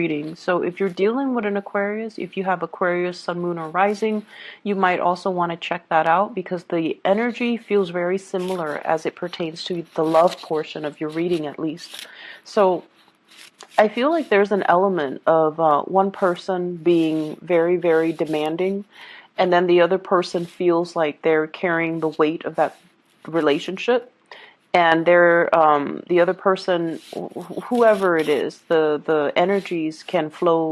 reading. So if you're dealing with an Aquarius, if you have Aquarius, Sun, Moon, or Rising, you might also want to check that out because the energy feels very similar as it pertains to the love portion of your reading, at least. So I feel like there's an element of one person being very, very demanding, and then the other person feels like they're carrying the weight of that relationship, and they're the other person, whoever it is, the energies can flow,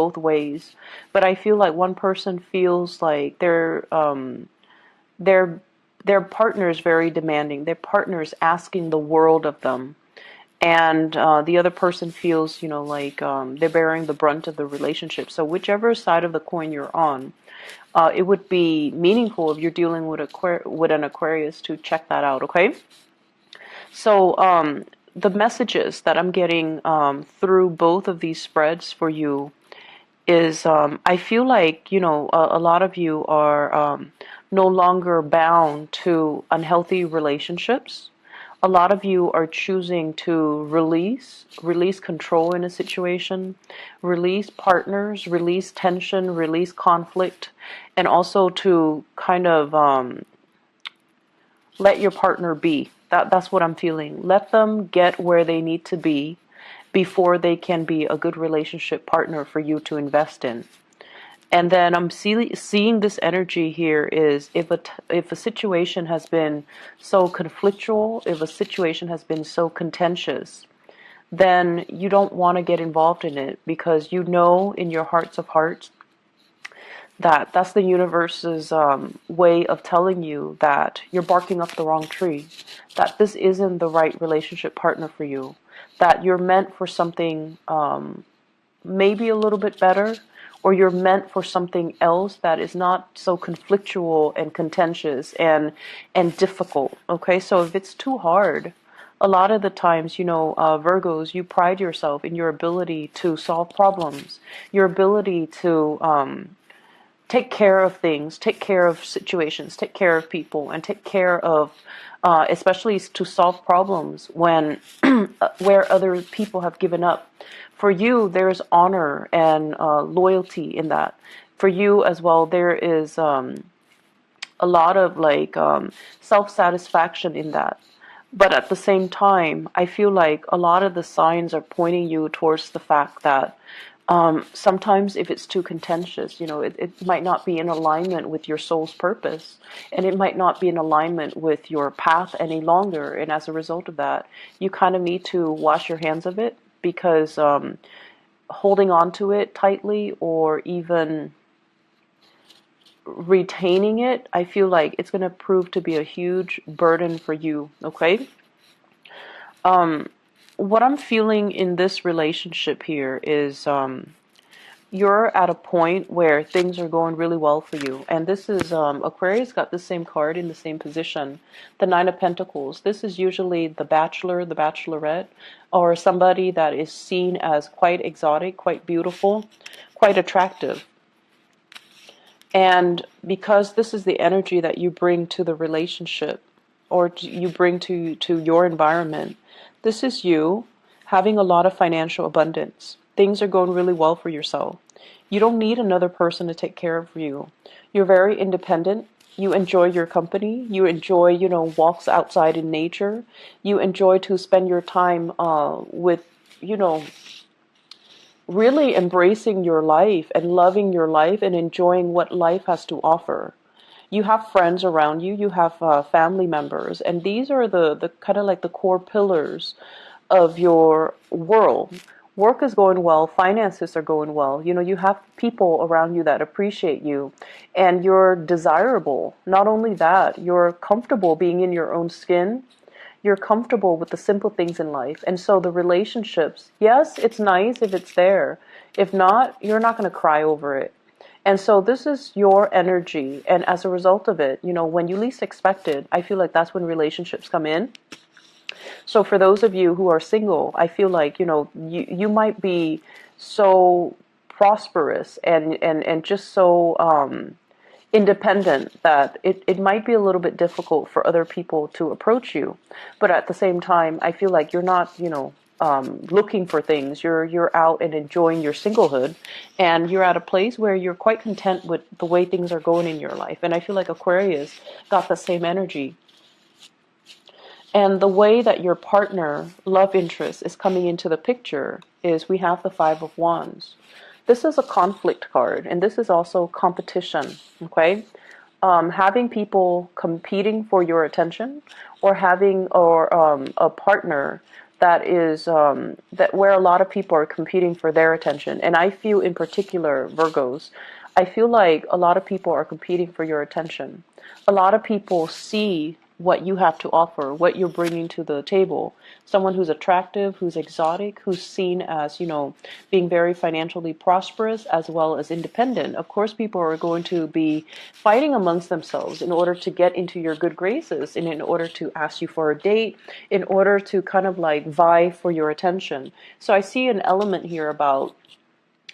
both ways. But I feel like one person feels like their their partner is very demanding. Their partner is asking the world of them, and the other person feels, like they're bearing the brunt of the relationship. So whichever side of the coin you're on, it would be meaningful if you're dealing with an Aquarius to check that out. Okay. So the messages that I'm getting through both of these spreads for you is I feel like, a lot of you are no longer bound to unhealthy relationships. A lot of you are choosing to release control in a situation, release partners, release tension, release conflict, and also to kind of let your partner be. That's what I'm feeling. Let them get where they need to be before they can be a good relationship partner for you to invest in. And then I'm seeing this energy here is if a situation has been so conflictual, if a situation has been so contentious, then you don't want to get involved in it because you know in your hearts of hearts that that's the universe's way of telling you that you're barking up the wrong tree, that this isn't the right relationship partner for you, that you're meant for something maybe a little bit better, or you're meant for something else that is not so conflictual and contentious and difficult. Okay, so if it's too hard, a lot of the times, Virgos, you pride yourself in your ability to solve problems, your ability to take care of things, take care of situations, take care of people, and take care of, especially to solve problems when where other people have given up. For you, there's honor and loyalty in that. For you as well, there is a lot of like self-satisfaction in that. But at the same time, I feel like a lot of the signs are pointing you towards the fact that sometimes if it's too contentious, it might not be in alignment with your soul's purpose, and it might not be in alignment with your path any longer. And as a result of that, you kind of need to wash your hands of it because holding on to it tightly or even retaining it, I feel like it's going to prove to be a huge burden for you. Okay. What I'm feeling in this relationship here is you're at a point where things are going really well for you. And this is Aquarius got the same card in the same position, the Nine of Pentacles. This is usually the bachelor, the bachelorette, or somebody that is seen as quite exotic, quite beautiful, quite attractive. And because this is the energy that you bring to the relationship or you bring to your environment, this is you having a lot of financial abundance. Things are going really well for yourself. You don't need another person to take care of you. You're very independent. You enjoy your company. You enjoy, walks outside in nature. You enjoy to spend your time with, really embracing your life and loving your life and enjoying what life has to offer. You have friends around you, you have family members, and these are the kind of like the core pillars of your world. Work is going well, finances are going well. You have people around you that appreciate you, and you're desirable. Not only that, you're comfortable being in your own skin. You're comfortable with the simple things in life. And so the relationships, yes, it's nice if it's there. If not, you're not going to cry over it. And so this is your energy. And as a result of it, when you least expect it, I feel like that's when relationships come in. So for those of you who are single, I feel like, you might be so prosperous and just so independent that it might be a little bit difficult for other people to approach you. But at the same time, I feel like you're not, looking for things. You're out and enjoying your singlehood, and you're at a place where you're quite content with the way things are going in your life. And I feel like Aquarius got the same energy. And the way that your partner, love interest, is coming into the picture is we have the Five of Wands. This is a conflict card, and this is also competition, okay? Having people competing for your attention, or having a partner that is that where a lot of people are competing for their attention. And I feel in particular, Virgos, I feel like a lot of people are competing for your attention. A lot of people see what you have to offer, what you're bringing to the table. Someone who's attractive, who's exotic, who's seen as, being very financially prosperous as well as independent. Of course, people are going to be fighting amongst themselves in order to get into your good graces, and in order to ask you for a date, in order to kind of like vie for your attention. So I see an element here about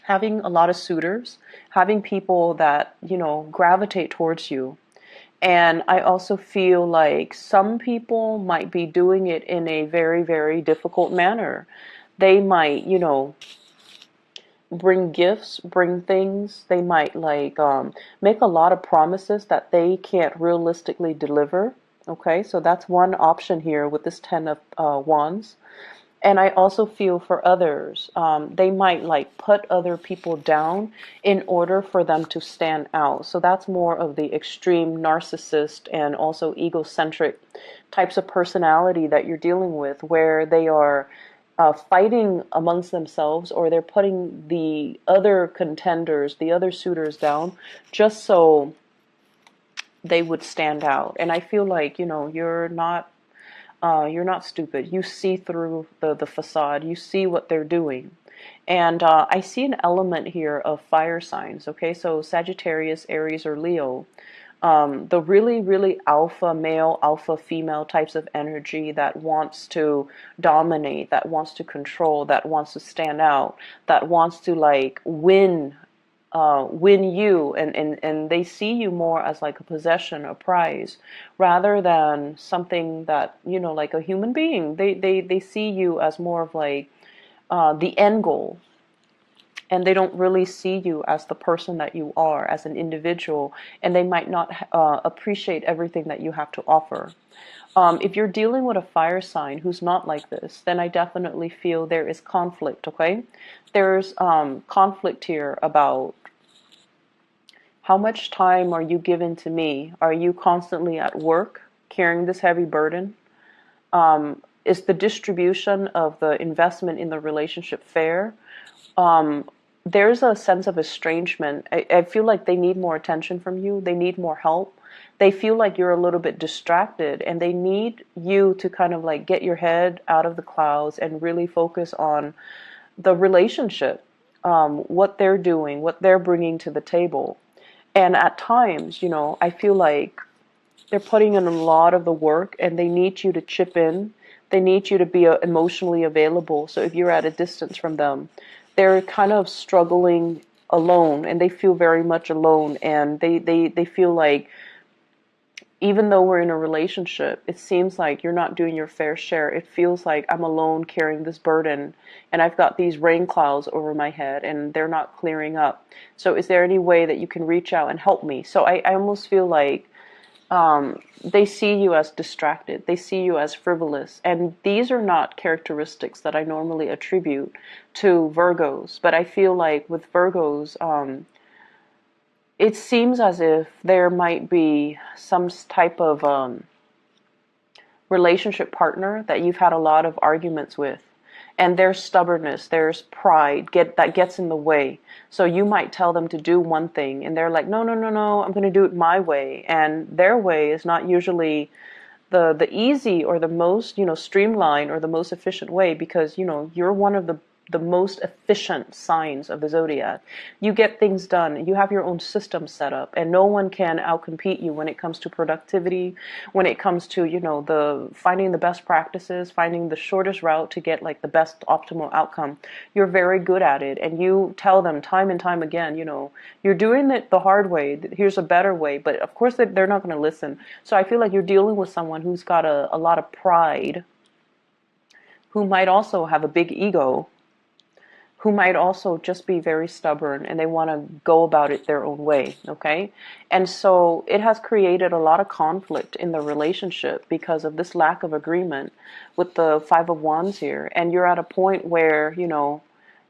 having a lot of suitors, having people that, gravitate towards you. And I also feel like some people might be doing it in a very, very difficult manner. They might, bring gifts, bring things. They might make a lot of promises that they can't realistically deliver. Okay, so that's one option here with this Ten of Wands. And I also feel for others, they might put other people down in order for them to stand out. So that's more of the extreme narcissist and also egocentric types of personality that you're dealing with, where they are fighting amongst themselves, or they're putting the other contenders, the other suitors down just so they would stand out. And I feel like, you're not stupid. You see through the facade. You see what they're doing. And I see an element here of fire signs. Okay, so Sagittarius, Aries, or Leo. The really, really alpha male, alpha female types of energy that wants to dominate, that wants to control, that wants to stand out, that wants to win you, and they see you more as like a possession, a prize, rather than something that, like a human being. They see you as more of like the end goal. And they don't really see you as the person that you are, as an individual, and they might not appreciate everything that you have to offer. If you're dealing with a fire sign who's not like this, then I definitely feel there is conflict, okay? There's conflict here about how much time are you given to me? Are you constantly at work carrying this heavy burden? Is the distribution of the investment in the relationship fair? There's a sense of estrangement. I feel like they need more attention from you. They need more help. They feel like you're a little bit distracted, and they need you to kind of like get your head out of the clouds and really focus on the relationship, what they're doing, what they're bringing to the table. And at times, I feel like they're putting in a lot of the work, and they need you to chip in. They need you to be emotionally available. So if you're at a distance from them, they're kind of struggling alone, and they feel very much alone. And they feel like, even though we're in a relationship, it seems like you're not doing your fair share. It feels like I'm alone carrying this burden, and I've got these rain clouds over my head, and they're not clearing up. So is there any way that you can reach out and help me? So I almost feel like they see you as distracted. They see you as frivolous. And these are not characteristics that I normally attribute to Virgos. But I feel like with Virgos, it seems as if there might be some type of relationship partner that you've had a lot of arguments with. And there's stubbornness, there's pride that gets in the way. So you might tell them to do one thing, and they're like, no, no, no, no, I'm going to do it my way. And their way is not usually the easy or the most, streamlined or the most efficient way, because, you're one of the most efficient signs of the zodiac. You get things done. You have your own system set up, and no one can outcompete you when it comes to productivity, when it comes to, the finding the best practices, finding the shortest route to get like the best optimal outcome. You're very good at it, and you tell them time and time again, you're doing it the hard way. Here's a better way, but of course they're not going to listen. So I feel like you're dealing with someone who's got a lot of pride, who might also have a big ego, who might also just be very stubborn and they want to go about it their own way, okay? And so it has created a lot of conflict in the relationship because of this lack of agreement with the Five of Wands here. And you're at a point where,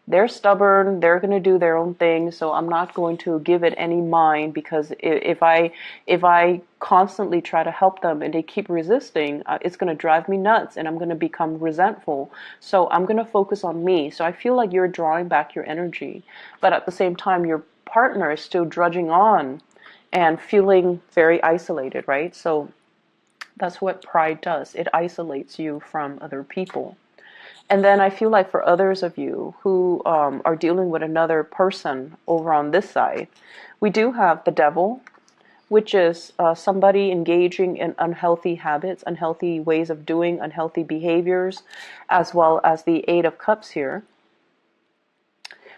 they're stubborn, they're going to do their own thing, so I'm not going to give it any mind, because if I constantly try to help them and they keep resisting, it's going to drive me nuts and I'm going to become resentful. So I'm going to focus on me. So I feel like you're drawing back your energy, but at the same time your partner is still drudging on and feeling very isolated, right? So that's what pride does. It isolates you from other people. And then I feel like for others of you who are dealing with another person over on this side, we do have the devil, which is somebody engaging in unhealthy habits, unhealthy ways of doing, unhealthy behaviors, as well as the Eight of Cups here.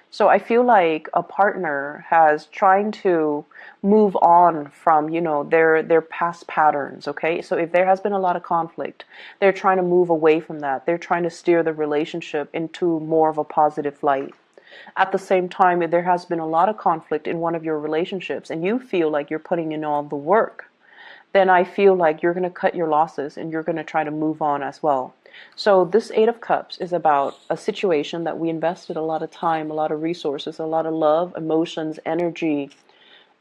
So I feel like a partner has trying to move on from, their past patterns, okay? So if there has been a lot of conflict, they're trying to move away from that. They're trying to steer the relationship into more of a positive light. At the same time, if there has been a lot of conflict in one of your relationships and you feel like you're putting in all the work, then I feel like you're going to cut your losses and you're going to try to move on as well. So this Eight of Cups is about a situation that we invested a lot of time, a lot of resources, a lot of love, emotions, energy,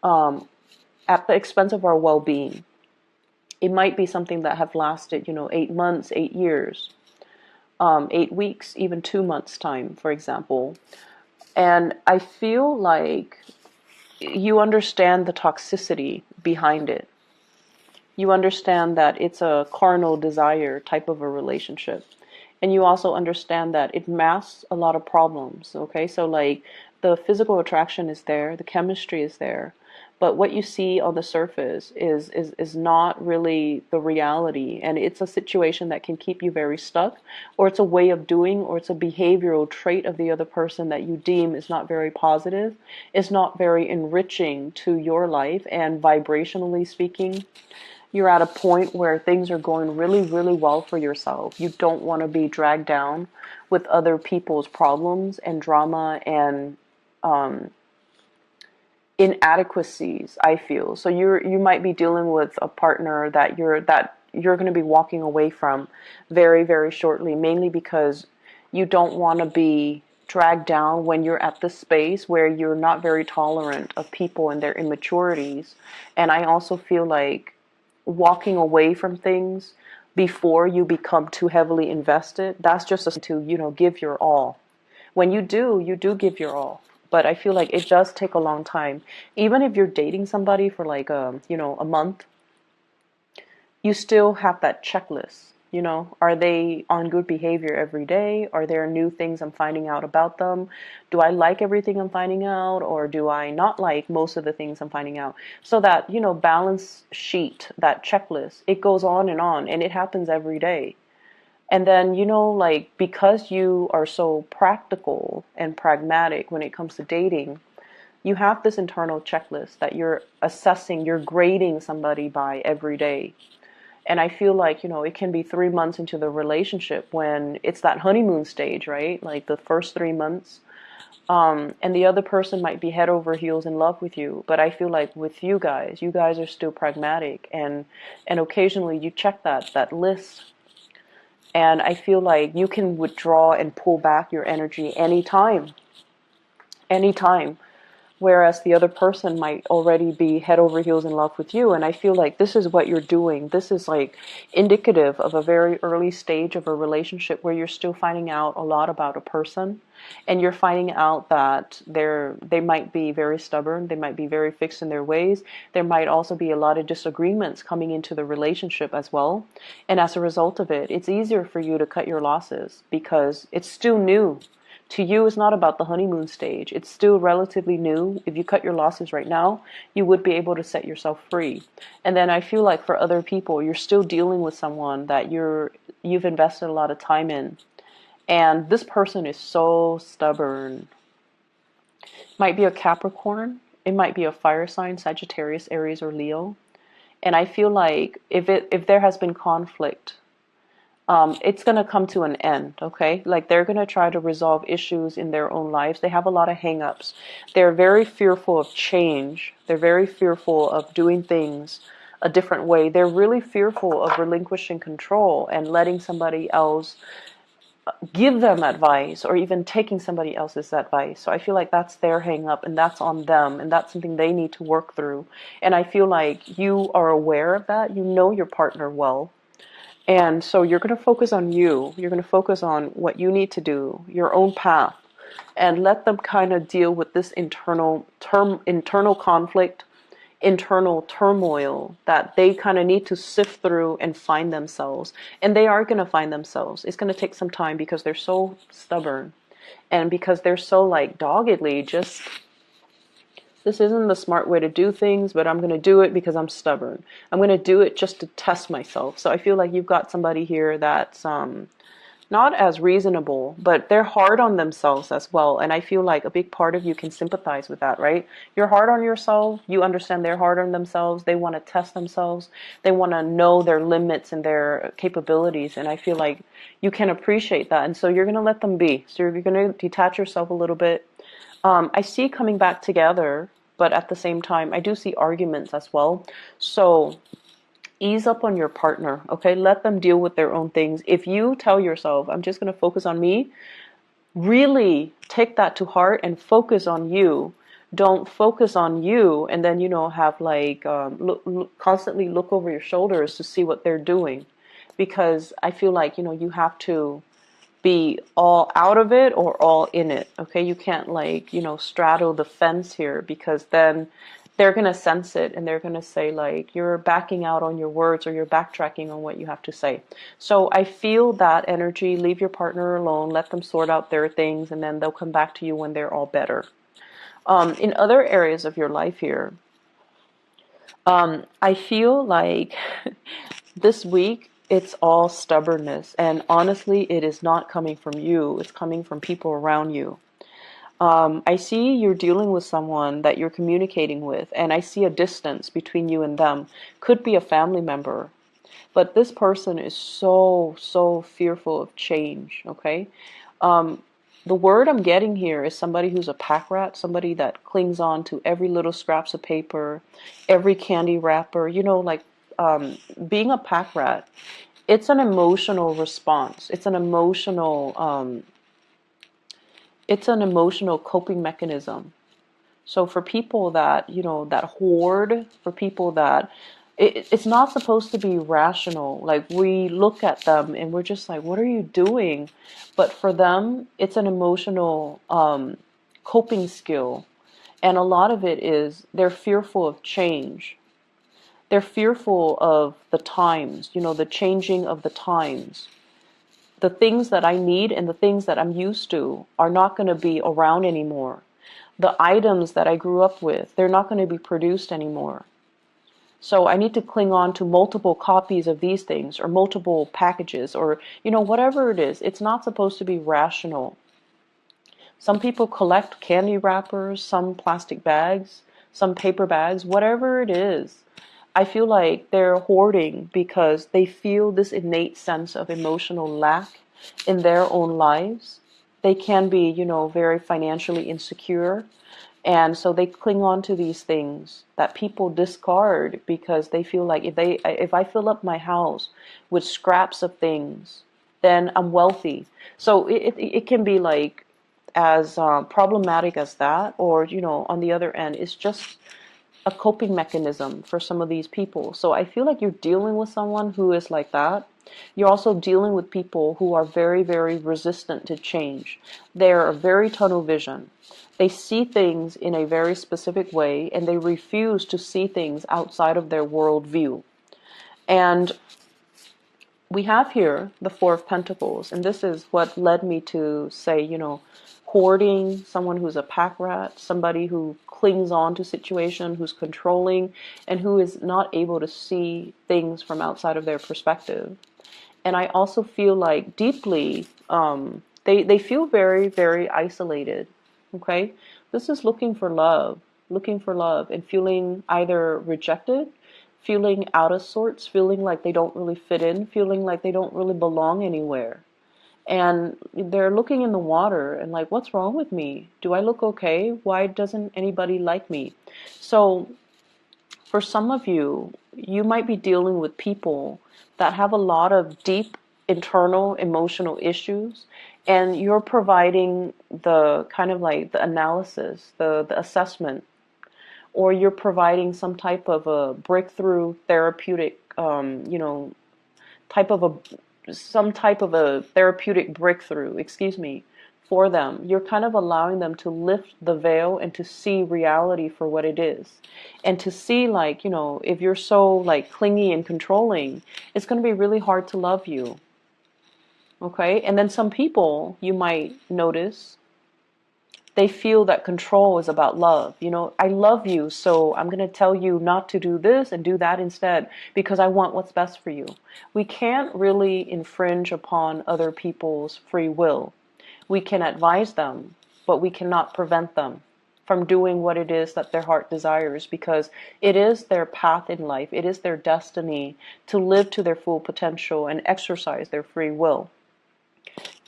at the expense of our well-being. It might be something that have lasted, 8 months, 8 years, 8 weeks, even 2 months time, for example. And I feel like you understand the toxicity behind it. You understand that it's a carnal desire type of a relationship. And you also understand that it masks a lot of problems, okay? So like the physical attraction is there, the chemistry is there, but what you see on the surface is not really the reality. And it's a situation that can keep you very stuck, or it's a way of doing, or it's a behavioral trait of the other person that you deem is not very positive, is not very enriching to your life. And vibrationally speaking, you're at a point where things are going really, really well for yourself. You don't want to be dragged down with other people's problems and drama and inadequacies, I feel. So you might be dealing with a partner that you're going to be walking away from very, very shortly, mainly because you don't want to be dragged down when you're at this space where you're not very tolerant of people and their immaturities. And I also feel like walking away from things before you become too heavily invested, that's just to, give your all. When you do give your all. But I feel like it does take a long time. Even if you're dating somebody for like a month, you still have that checklist. Are they on good behavior every day? Are there new things I'm finding out about them? Do I like everything I'm finding out, or do I not like most of the things I'm finding out? So that, balance sheet, that checklist, it goes on, and it happens every day. And then, like, because you are so practical and pragmatic when it comes to dating, you have this internal checklist that you're assessing, you're grading somebody by every day. And I feel like, it can be 3 months into the relationship when it's that honeymoon stage, right? Like the first 3 months. And the other person might be head over heels in love with you. But I feel like with you guys are still pragmatic. And occasionally you check that list. And I feel like you can withdraw and pull back your energy anytime. Anytime. Whereas the other person might already be head over heels in love with you. And I feel like this is what you're doing. This is like indicative of a very early stage of a relationship where you're still finding out a lot about a person. And you're finding out that they might be very stubborn. They might be very fixed in their ways. There might also be a lot of disagreements coming into the relationship as well. And as a result of it, it's easier for you to cut your losses because it's still new. To you, it's not about the honeymoon stage. It's still relatively new. If you cut your losses right now, you would be able to set yourself free. And then I feel like for other people, you're still dealing with someone that you've invested a lot of time in. And this person is so stubborn. Might be a Capricorn. It might be a fire sign, Sagittarius, Aries, or Leo. And I feel like if there has been conflict it's going to come to an end, okay? Like they're going to try to resolve issues in their own lives. They have a lot of hang-ups. They're very fearful of change. They're very fearful of doing things a different way. They're really fearful of relinquishing control and letting somebody else give them advice or even taking somebody else's advice. So I feel like that's their hang up and that's on them and that's something they need to work through. And I feel like you are aware of that. You know your partner well. And so you're going to focus on you. You're going to focus on what you need to do, your own path, and let them kind of deal with this internal conflict, internal turmoil that they kind of need to sift through and find themselves. And they are going to find themselves. It's going to take some time because they're so stubborn and because they're so like doggedly just, this isn't the smart way to do things, but I'm going to do it because I'm stubborn. I'm going to do it just to test myself. So I feel like you've got somebody here that's not as reasonable, but they're hard on themselves as well. And I feel like a big part of you can sympathize with that, right? You're hard on yourself. You understand they're hard on themselves. They want to test themselves. They want to know their limits and their capabilities. And I feel like you can appreciate that. And so you're going to let them be. So you're going to detach yourself a little bit. I see coming back together, but at the same time, I do see arguments as well. So ease up on your partner, okay? Let them deal with their own things. If you tell yourself, I'm just going to focus on me, really take that to heart and focus on you. Don't focus on you and then, have like constantly look over your shoulders to see what they're doing. Because I feel like, you have to be all out of it or all in it. Okay, you can't like, straddle the fence here because then they're going to sense it and they're going to say like you're backing out on your words or you're backtracking on what you have to say. So I feel that energy. Leave your partner alone, let them sort out their things, and then they'll come back to you when they're all better. In other areas of your life here, I feel like this week it's all stubbornness, and honestly it is not coming from you, it's coming from people around you. I see you're dealing with someone that you're communicating with, and I see a distance between you and them. Could be a family member, but this person is so fearful of change, okay? The word I'm getting here is somebody who's a pack rat, somebody that clings on to every little scraps of paper, every candy wrapper, like being a pack rat. It's an emotional response. It's an emotional coping mechanism. So for people that, that hoard, for people that, it's not supposed to be rational. Like we look at them and we're just like, what are you doing? But for them, it's an emotional coping skill. And a lot of it is they're fearful of change. They're fearful of the times, the changing of the times. The things that I need and the things that I'm used to are not going to be around anymore. The items that I grew up with, they're not going to be produced anymore. So I need to cling on to multiple copies of these things or multiple packages or, whatever it is. It's not supposed to be rational. Some people collect candy wrappers, some plastic bags, some paper bags, whatever it is. I feel like they're hoarding because they feel this innate sense of emotional lack in their own lives. They can be, very financially insecure. And so they cling on to these things that people discard because they feel like if I fill up my house with scraps of things, then I'm wealthy. So it can be like as problematic as that, or on the other end, it's just a coping mechanism for some of these people. So I feel like you're dealing with someone who is like that. You're also dealing with people who are very, very resistant to change. They're very tunnel vision. They see things in a very specific way, and they refuse to see things outside of their worldview. And we have here the Four of Pentacles, and this is what led me to say, hoarding, someone who's a pack rat, somebody who clings on to situation, who's controlling, and who is not able to see things from outside of their perspective. And I also feel like deeply, they feel very, very isolated, okay? This is looking for love and feeling either rejected, feeling out of sorts, feeling like they don't really fit in, feeling like they don't really belong anywhere. And they're looking in the water and like, what's wrong with me? Do I look okay? Why doesn't anybody like me? So for some of you, you might be dealing with people that have a lot of deep internal emotional issues, and you're providing the kind of like the analysis, the assessment, or you're providing some type of a breakthrough therapeutic, type of some type of a therapeutic breakthrough, excuse me, for them. You're kind of allowing them to lift the veil and to see reality for what it is. And to see, like, if you're so like clingy and controlling, it's going to be really hard to love you. Okay? And then some people you might notice, they feel that control is about love. I love you, so I'm going to tell you not to do this and do that instead because I want what's best for you. We can't really infringe upon other people's free will. We can advise them, but we cannot prevent them from doing what it is that their heart desires, because it is their path in life. It is their destiny to live to their full potential and exercise their free will.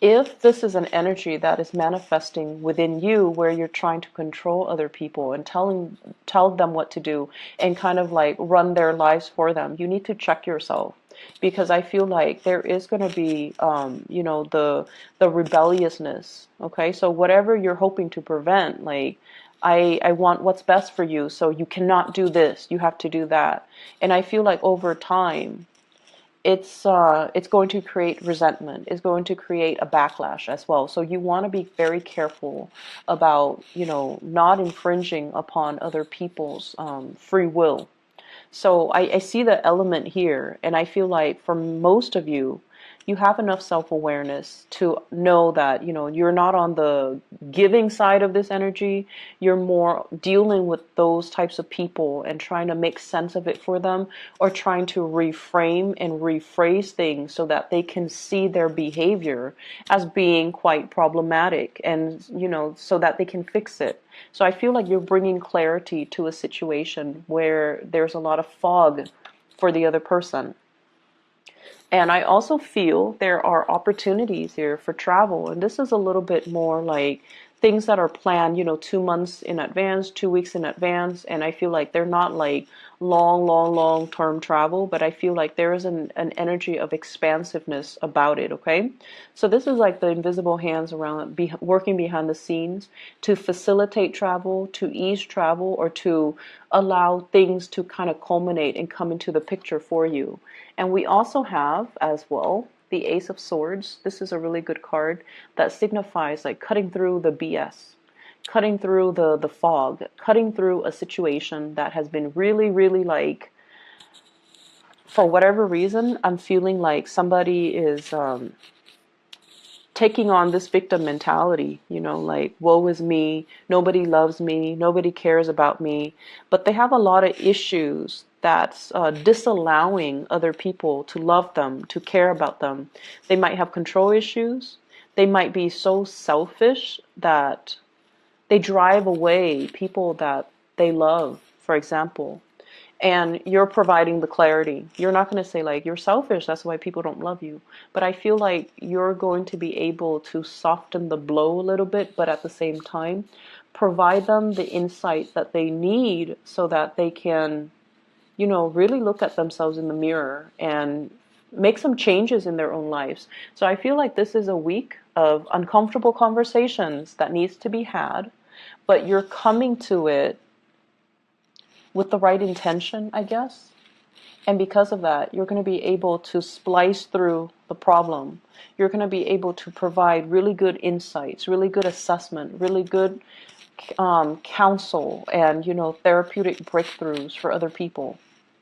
If this is an energy that is manifesting within you where you're trying to control other people and tell them what to do and kind of like run their lives for them, you need to check yourself, because I feel like there is going to be the rebelliousness. Okay, so whatever you're hoping to prevent, like, I want what's best for you, so you cannot do this, you have to do that. And I feel like over time it's going to create resentment. It's going to create a backlash as well. So you want to be very careful about, not infringing upon other people's free will. So I see the element here, and I feel like for most of you, you have enough self-awareness to know that, you're not on the giving side of this energy. You're more dealing with those types of people and trying to make sense of it for them, or trying to reframe and rephrase things so that they can see their behavior as being quite problematic, and, so that they can fix it. So I feel like you're bringing clarity to a situation where there's a lot of fog for the other person. And I also feel there are opportunities here for travel. And this is a little bit more like things that are planned, 2 months in advance, 2 weeks in advance. And I feel like they're not like long term travel, but I feel like there is an energy of expansiveness about it. Okay. So this is like the invisible hands around, working behind the scenes to facilitate travel, to ease travel, or to allow things to kind of culminate and come into the picture for you. And we also have as well the Ace of Swords. This is a really good card that signifies like cutting through the BS, cutting through the fog, cutting through a situation that has been really, really like, for whatever reason, I'm feeling like somebody is taking on this victim mentality, like, woe is me, nobody loves me, nobody cares about me. But they have a lot of issues that's disallowing other people to love them, to care about them. They might have control issues. They might be so selfish that they drive away people that they love, for example. And you're providing the clarity. You're not going to say like, you're selfish, that's why people don't love you. But I feel like you're going to be able to soften the blow a little bit, but at the same time provide them the insight that they need so that they can, really look at themselves in the mirror and make some changes in their own lives. So I feel like this is a week of uncomfortable conversations that needs to be had, but you're coming to it with the right intention, I guess. And because of that, you're going to be able to splice through the problem. You're going to be able to provide really good insights, really good assessment, really good counsel, and, therapeutic breakthroughs for other people.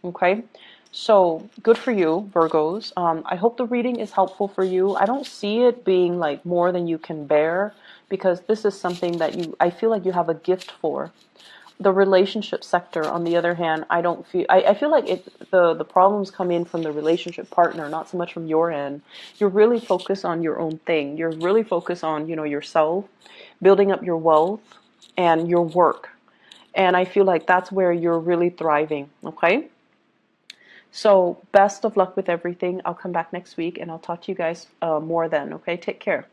Okay? So good for you, Virgos. I hope the reading is helpful for you. I don't see it being like more than you can bear, because this is something that I feel like you have a gift for. The relationship sector, on the other hand, I feel like the problems come in from the relationship partner, not so much from your end. You're really focused on your own thing. You're really focused on, yourself, building up your wealth and your work. And I feel like that's where you're really thriving, okay? So best of luck with everything. I'll come back next week and I'll talk to you guys more then. Okay, take care.